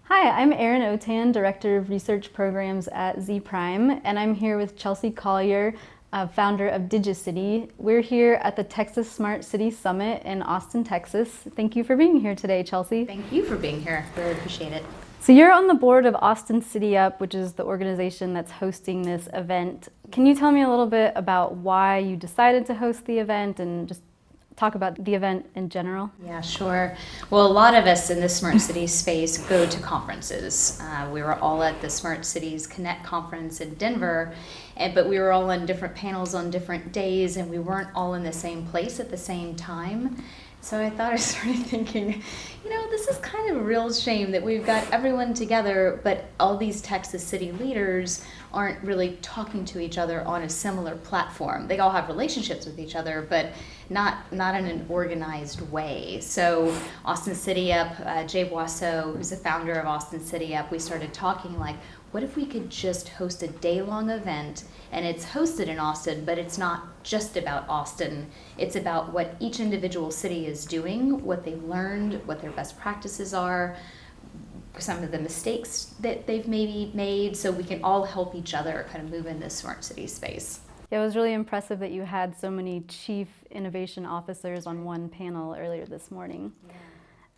Hi, I'm Erin Autin, Director of Research Programs at Z Prime, and I'm here with Chelsea Collier, founder of Digi.City. We're here at the Texas Smart City Summit in Austin, Texas. Thank you for being here today, Chelsea. Thank you for being here. Really appreciate it. So you're on the board of Austin City Up, which is the organization that's hosting this event. Can you tell me a little bit about why you decided to host the event and just talk about the event in general? Yeah, sure. Well, a lot of us in the Smart City space go to conferences. We were all at the Smart Cities Connect conference in Denver, but we were all on different panels on different days, and we weren't all in the same place at the same time. So I started thinking, this is kind of a real shame that we've got everyone together, but all these Texas city leaders aren't really talking to each other on a similar platform. They all have relationships with each other, but not in an organized way. So Austin City Up, Jay Boisseau, who's the founder of Austin City Up, we started talking like, what if we could just host a day-long event, and it's hosted in Austin, but it's not just about Austin. It's about what each individual city is doing, what they've learned, what their best practices are, some of the mistakes that they've maybe made, so we can all help each other kind of move in this smart city space. Yeah, it was really impressive that you had so many chief innovation officers on one panel earlier this morning. Yeah.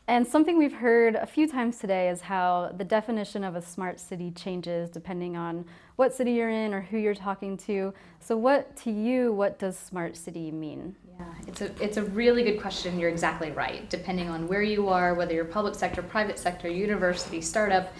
And something we've heard a few times today is how the definition of a smart city changes depending on what city you're in or who you're talking to. So what does smart city mean? Yeah, it's a really good question. You're exactly right. Depending on where you are, whether you're public sector, private sector, university, startup,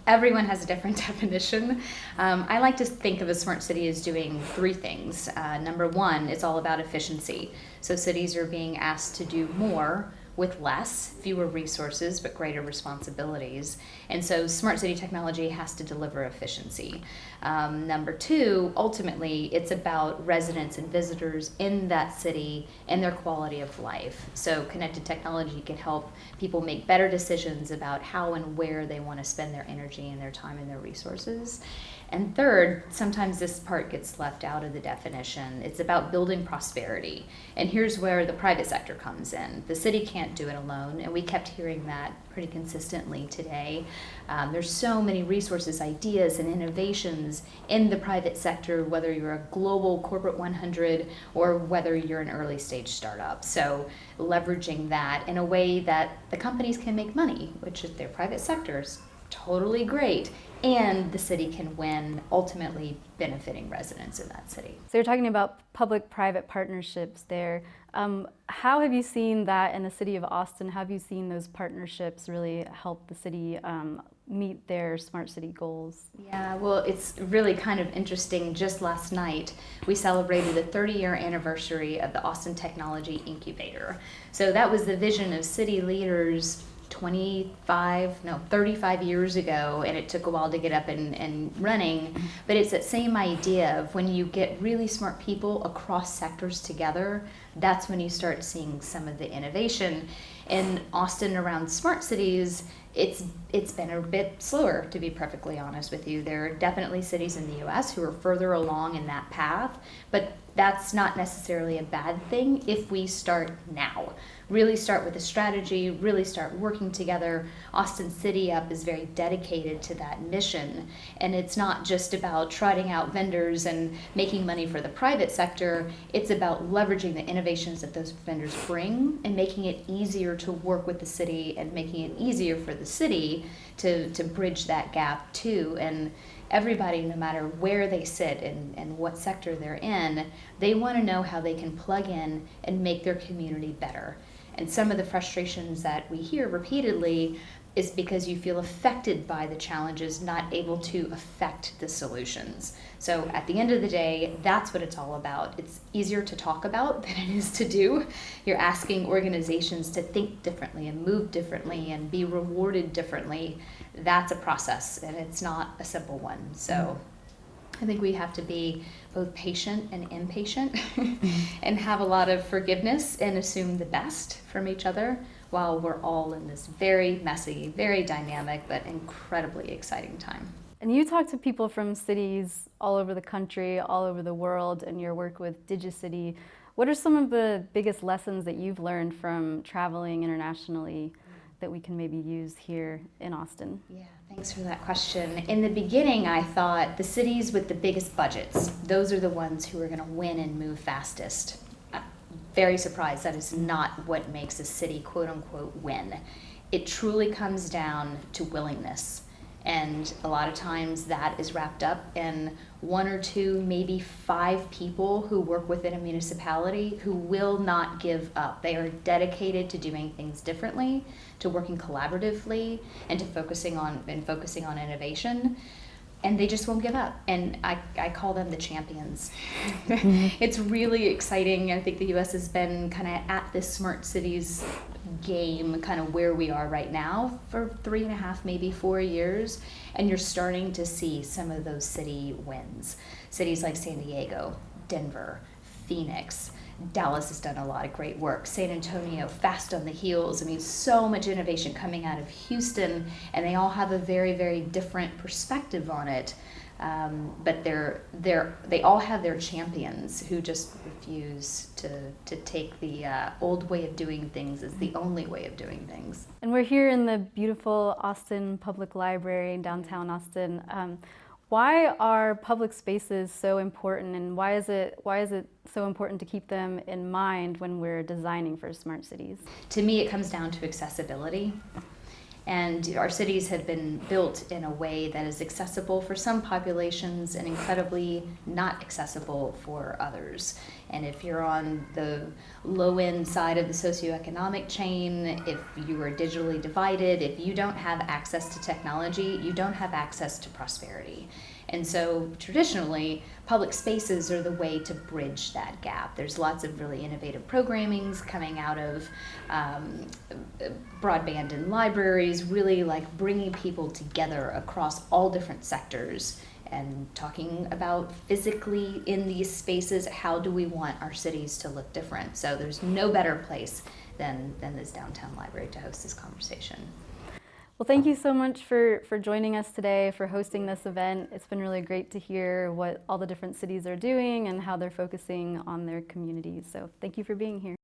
everyone has a different definition. I like to think of a smart city as doing three things. Number one, it's all about efficiency. So cities are being asked to do more with less, fewer resources, but greater responsibilities. And so smart city technology has to deliver efficiency. Number two, ultimately, it's about residents and visitors in that city and their quality of life. So connected technology can help people make better decisions about how and where they want to spend their energy and their time and their resources. And third, sometimes this part gets left out of the definition. It's about building prosperity. And here's where the private sector comes in. The city can't do it alone, and we kept hearing that pretty consistently today. There's so many resources, ideas, and innovations in the private sector, whether you're a global corporate 100 or whether you're an early stage startup. So leveraging that in a way that the companies can make money, which is their private sectors. Totally great, and the city can win, ultimately benefiting residents in that city. So you're talking about public-private partnerships there. How have you seen that in the city of Austin? How have you seen those partnerships really help the city meet their smart city goals? Yeah, well, it's really kind of interesting. Just last night, we celebrated the 30-year anniversary of the Austin Technology Incubator. So that was the vision of city leaders 35 years ago, and it took a while to get up and running, but it's that same idea of when you get really smart people across sectors together, that's when you start seeing some of the innovation. In Austin, around smart cities, it's been a bit slower, to be perfectly honest with you. There are definitely cities in the US who are further along in that path, but that's not necessarily a bad thing if we start now. Really start with a strategy, really start working together. Austin City Up is very dedicated to that mission, and it's not just about trotting out vendors and making money for the private sector. It's about leveraging the innovations that those vendors bring and making it easier to work with the city and making it easier for the city to bridge that gap too. And everybody, no matter where they sit and what sector they're in, they want to know how they can plug in and make their community better. And some of the frustrations that we hear repeatedly is because you feel affected by the challenges, not able to affect the solutions. So at the end of the day, that's what it's all about. It's easier to talk about than it is to do. You're asking organizations to think differently and move differently and be rewarded differently. That's a process, and it's not a simple one. So I think we have to be both patient and impatient and have a lot of forgiveness and assume the best from each other while we're all in this very messy, very dynamic, but incredibly exciting time. And you talk to people from cities all over the country, all over the world, in your work with Digi.City. What are some of the biggest lessons that you've learned from traveling internationally that we can maybe use here in Austin? Yeah, thanks for that question. In the beginning, I thought the cities with the biggest budgets, those are the ones who are going to win and move fastest. Very surprised that is not what makes a city quote unquote win. It truly comes down to willingness. And a lot of times that is wrapped up in 1 or 2, maybe 5 people who work within a municipality who will not give up. They are dedicated to doing things differently, to working collaboratively, and to focusing on innovation. And they just won't give up. And I call them the champions. It's really exciting. I think the U.S. has been kind of at this smart cities game, kind of where we are right now for 3.5, maybe 4 years. And you're starting to see some of those city wins. Cities like San Diego, Denver, Phoenix, Dallas has done a lot of great work. San Antonio, fast on the heels. I mean, so much innovation coming out of Houston, and they all have a very, very different perspective on it. But they all have their champions who just refuse to take the old way of doing things as the only way of doing things. And we're here in the beautiful Austin Public Library in downtown Austin. Why are public spaces so important, and why is it so important to keep them in mind when we're designing for smart cities? To me, it comes down to accessibility. And our cities have been built in a way that is accessible for some populations and incredibly not accessible for others. And if you're on the low end side of the socioeconomic chain, if you are digitally divided, if you don't have access to technology, you don't have access to prosperity. And so traditionally, public spaces are the way to bridge that gap. There's lots of really innovative programmings coming out of broadband and libraries, really like bringing people together across all different sectors and talking about physically in these spaces, how do we want our cities to look different? So there's no better place than this downtown library to host this conversation. Well, thank you so much for joining us today, for hosting this event. It's been really great to hear what all the different cities are doing and how they're focusing on their communities. So thank you for being here.